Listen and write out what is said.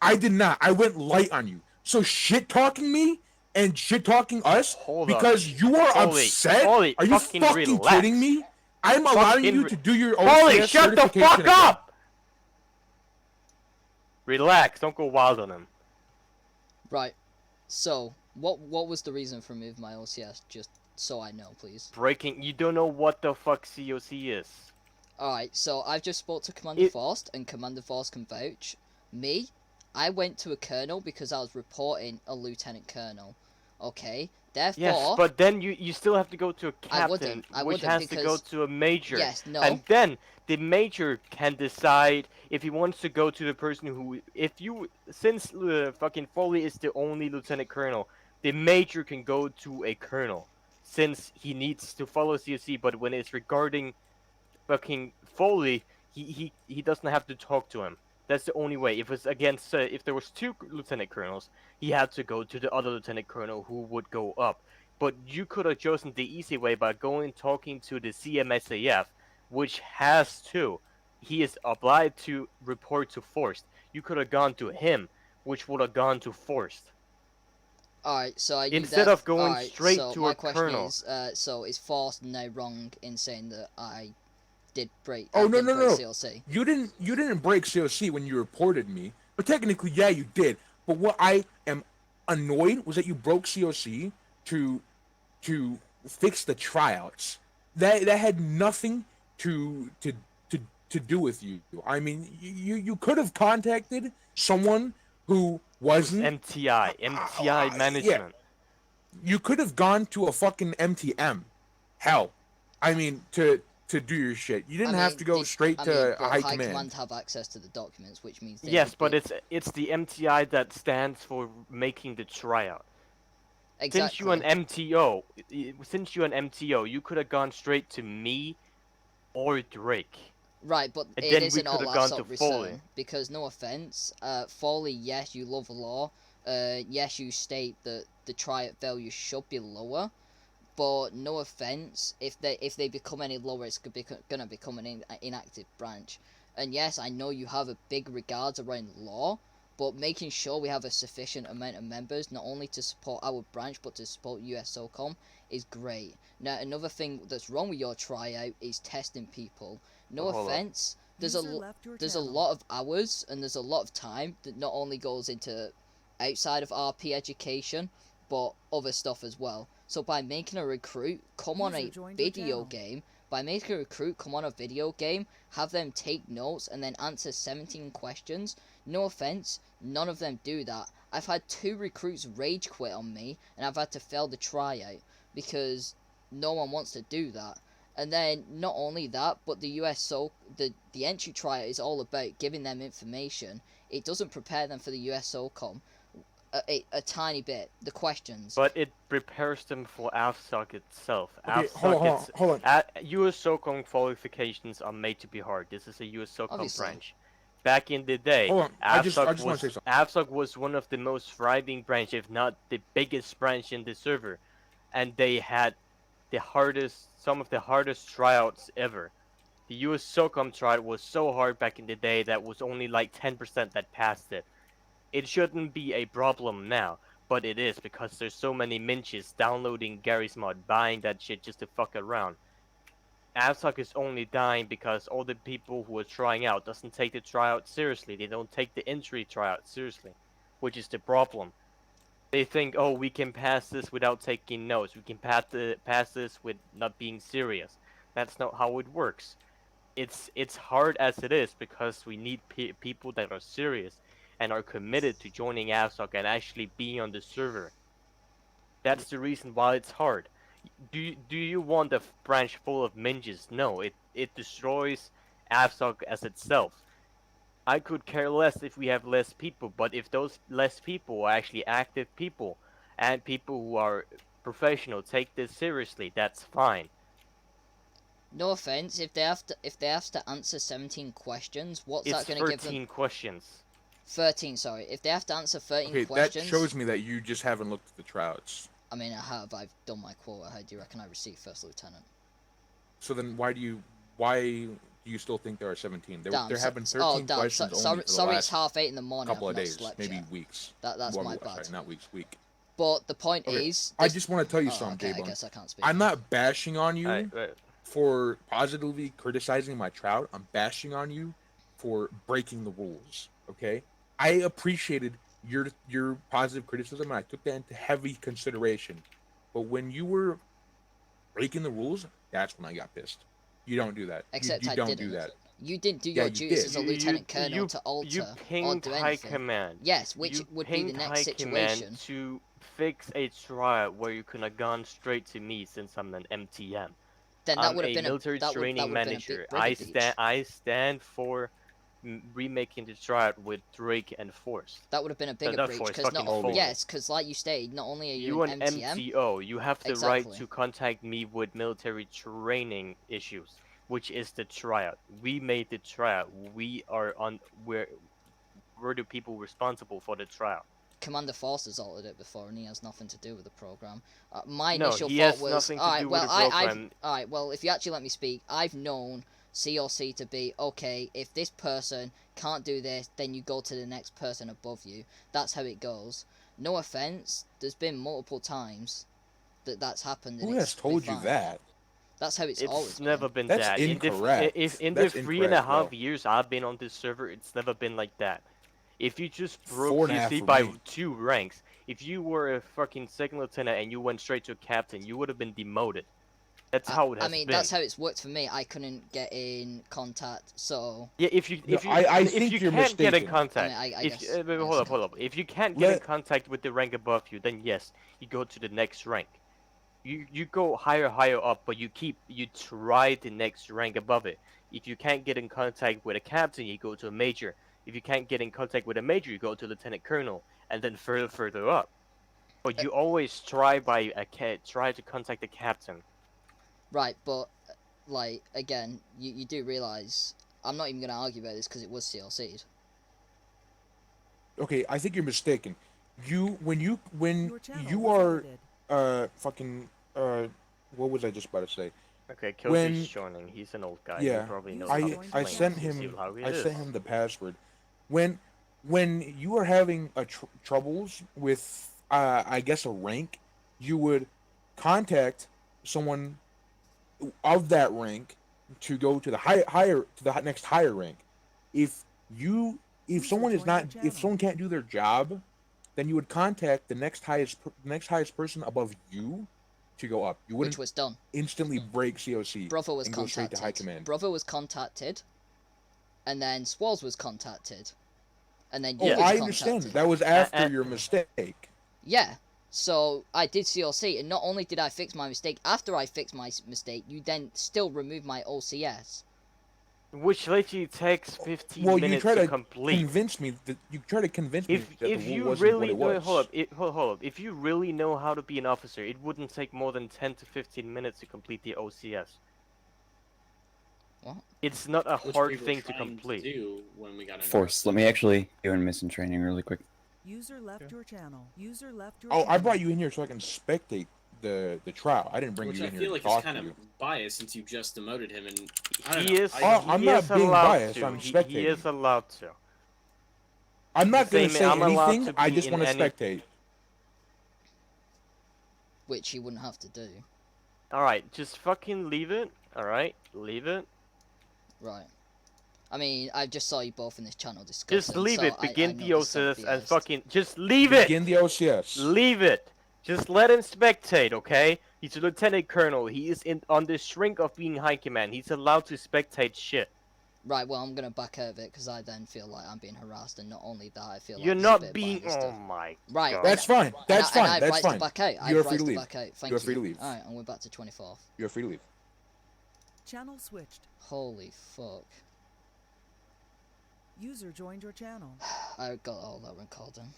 I did not. I went light on you. So shit talking me and shit talking us Hold up. because you are Foley, upset? Foley, Are you fucking fucking kidding relax. me? I'm allowing Fucking you to do your Foley, OCS shut the certification fuck again. up! Relax, don't go wild on him. Right. So, what was the reason for moving my OCS? Just so I know, please. Breaking, you don't know what the fuck COC is. Alright, so I've just spoke to Commander Faust, and Commander Faust can vouch. Me, I went to a colonel because I was reporting a lieutenant colonel. Okay? Therefore... Yes, but then you still have to go to a captain, I which wouldn't has to go because... to a major. Yes, no. And then the major can decide if he wants to go to the person who... Since fucking Foley is the only lieutenant colonel, the major can go to a colonel. Since he needs to follow COC, but when it's regarding fucking Foley, he doesn't have to talk to him. That's the only way. If it's against, if there was two lieutenant colonels, he had to go to the other lieutenant colonel who would go up. But you could have chosen the easy way by going talking to the CMSAF, which has to. He is obliged to report to Forced. You could have gone to him, which would have gone to Forced. Alright, so are you Instead of going Alright, straight so to my a question colonel. is Faust now wrong in saying that I did break Oh no didn't no break no! CLC? You didn't break COC when you reported me, but technically yeah you did. But what I am annoyed was that you broke COC to to fix the tryouts. That had nothing to to to to do with you. I mean, you could have contacted someone who It was wasn't. MTI Yeah, management. you could have gone to a fucking MTM. Hell, I mean to do your shit. You didn't have to go straight to but high High command. Command have access to the documents, which means they Yes, would but be... it's the MTI that stands for making the tryout. Since you're an Exactly. MTO, you could have gone straight to me or Drake, Right, but and it then we isn't could all have that gone sort to of Foley. return, because no offense, Foley, yes, you love law, yes, you state that the tryout value should be lower, but no offense, if they become any lower, it's gonna become an inactive branch. And yes, I know you have a big regards around law, but making sure we have a sufficient amount of members, not only to support our branch, but to support USSOCOM, is great. Now, another thing that's wrong with your tryout is testing people. No Hold up. offense, there's a lot of hours, and there's a lot of time that not only goes into outside of RP education, but other stuff as well. So by making a recruit come on a video game, have them take notes and then answer 17 questions. No offense, none of them do that. I've had 2 recruits rage quit on me, and I've had to fail the tryout because no one wants to do that. And then not only that, but the entry tryout is all about giving them information. It doesn't prepare them for the USSOCOM a tiny bit. The questions. But it prepares them for AFSOC itself. Okay, hold on. US SOCOM qualifications are made to be hard. This is a US SOCOM Obviously. branch. Back in the day, Hold on. I just want to say something. AFSOC was one of the most thriving branch, if not the biggest branch in the server, and they had some of the hardest tryouts ever. The US SOCOM tryout was so hard back in the day that was only like 10% that passed it. It shouldn't be a problem now, but it is because there's so many minches downloading Gary's mod, buying that shit just to fuck around. AFSOC is only dying because all the people who are trying out doesn't take the tryout seriously. They don't take the entry tryout seriously, which is the problem. They think, oh, we can pass this without taking notes. We can pass this with not being serious. That's not how it works. It's hard as it is because we need people that are serious and are committed to joining AFSOC and actually being on the server. That's the reason why it's hard. Do you want a branch full of ninjas? No, it destroys AFSOC as itself. I could care less if we have less people, but if those less people are actually active people and people who are professional take this seriously, that's fine. No offense, if they have to answer 17 questions, what's It's that going to give them? 13 questions. 13, sorry. If they have to answer 13 Okay, questions... that shows me that you just haven't looked at the tryouts. I mean, I have. I've done my quota. How do you reckon I received First Lieutenant? So then why do you still think there are 17? There Damn, have been oh 13 damn, questions only sorry, for the sorry, it's last 8:30 in the morning. couple I've of not days, slept maybe yet. weeks. That's Well, my sorry, bad. not weeks, week. But the point Okay, is, I just want to tell you oh, something, okay, I J-Bone. guess I can't speak. I'm not bashing on you Alright, wait. for positively criticizing my trout. I'm bashing on you for breaking the rules. Okay, I appreciated your positive criticism, and I took that into heavy consideration. But when you were breaking the rules, that's when I got pissed. You don't do that. Except you I don't didn't. do that. You didn't do Yeah, your you duties did. as a lieutenant colonel you to alter or pinged do High anything. Command. Yes, which You would be the pinged next High situation. Command to fix a trial where you could have gone straight to me since I'm an MTM. Then that I'm would have a been military that would training have been a big manager. bigger breach. I stand for remaking the trial with Drake and Force. That would have been a bigger Not breach Force, because fucking not Foley. yes, because like you stated, not only are you, You an an MTM, MTO. You have the right Exactly. to contact me with military training issues, which is the tryout. We made the tryout. We're the people responsible for the tryout. Commander Force has altered it before, and he has nothing to do with the program. My No, initial he thought has was, nothing to alright, do well, with the program. alright, well, if you actually let me speak, I've known COC to be, okay, if this person can't do this, then you go to the next person above you. That's how it goes. No offense, there's been multiple times that's happened. And Who has it's been told you fine. that? That's how it's always It's never been. been That's that. incorrect. If in the That's 3.5 incorrect, bro. years I've been on this server, it's never been like that. If you just broke 4.5 CC for by me. 2 ranks, if you were a fucking second lieutenant and you went straight to a captain, you would have been demoted. That's how it has I mean, been. that's how it's worked for me. I couldn't get in contact, so Yeah, if No, you I think you're can't get in mistaken. contact, I if guess, wait, I hold guess. up. If you can't get in Let- contact with the rank above you, then yes, you go to the next rank. You go higher up, but you try the next rank above it. If you can't get in contact with a captain, you go to a major. If you can't get in contact with a major, you go to lieutenant colonel, and then further up. But you always try to contact the captain. Right, but like again, you do realize I'm not even gonna argue about this because it was CLC'd. Okay, I think you're mistaken. When Your channel you was are edited. fucking what was I just about to say? Okay, When- Kelsey's joining. He's an old guy. Yeah, He probably knows I- how to I explain sent it. him- See how it I is. sent him the password. When you are having troubles with I guess a rank, you would contact someone of that rank to go to the next higher rank. If User someone is joined not your if someone channel. can't do their job, then you would contact the next highest person above you to go up. You Which wouldn't was done. instantly break COC Bravo was and go straight to high contacted. command. Bravo was contacted, and then Swalls was contacted, and then Oh, you was I contacted. understand. That was after uh, your mistake. Yeah. So I did CLC, and not only did I fix my mistake, after I fixed my mistake, you then still removed my OCS. Which literally takes 15 Well, you minutes try to to complete. convince me that If the if rule you wasn't really what it was. hold up. If you really know how to be an officer, it wouldn't take more than 10 to 15 minutes to complete the OCS. What? It's not a Which hard we were thing to trying complete. do when we got into Force, let me actually do an mission training really quick. User left your channel. User left your Oh, channel. I brought you in here so I can spectate the trial. I didn't bring Which you I in here feel to like talk is kind to you. of biased since you just demoted him, and I don't He know. is. I'm he not is being allowed biased, to. I'm He spectating. is allowed to. I'm not The going to same- say I'm allowed anything. to I be just in want to any- spectate. Which he wouldn't have to do. All right, just fucking leave it. All right, leave it. Right. I mean, I just saw you both in this channel discussing. Just leave so it. I Begin know the this is OCS and biased. fucking just leave it. Begin the OCS. Leave it. Just let him spectate, okay? He's a lieutenant colonel. He is on the shrink of being high command. He's allowed to spectate shit. Right, well, I'm gonna back out of it because I then feel like I'm being harassed, and not only that, I feel like You're there's a not bit of being. bias Oh stuff. my. Right, God. That's fine. That's and I fine. have That's rights fine. to back out. I You have are free rights to to leave. back out. Thank You are free to leave. Alright, and we're back to 24th. You're free to leave. Channel switched. Holy fuck. User joined your channel. I got all that recording.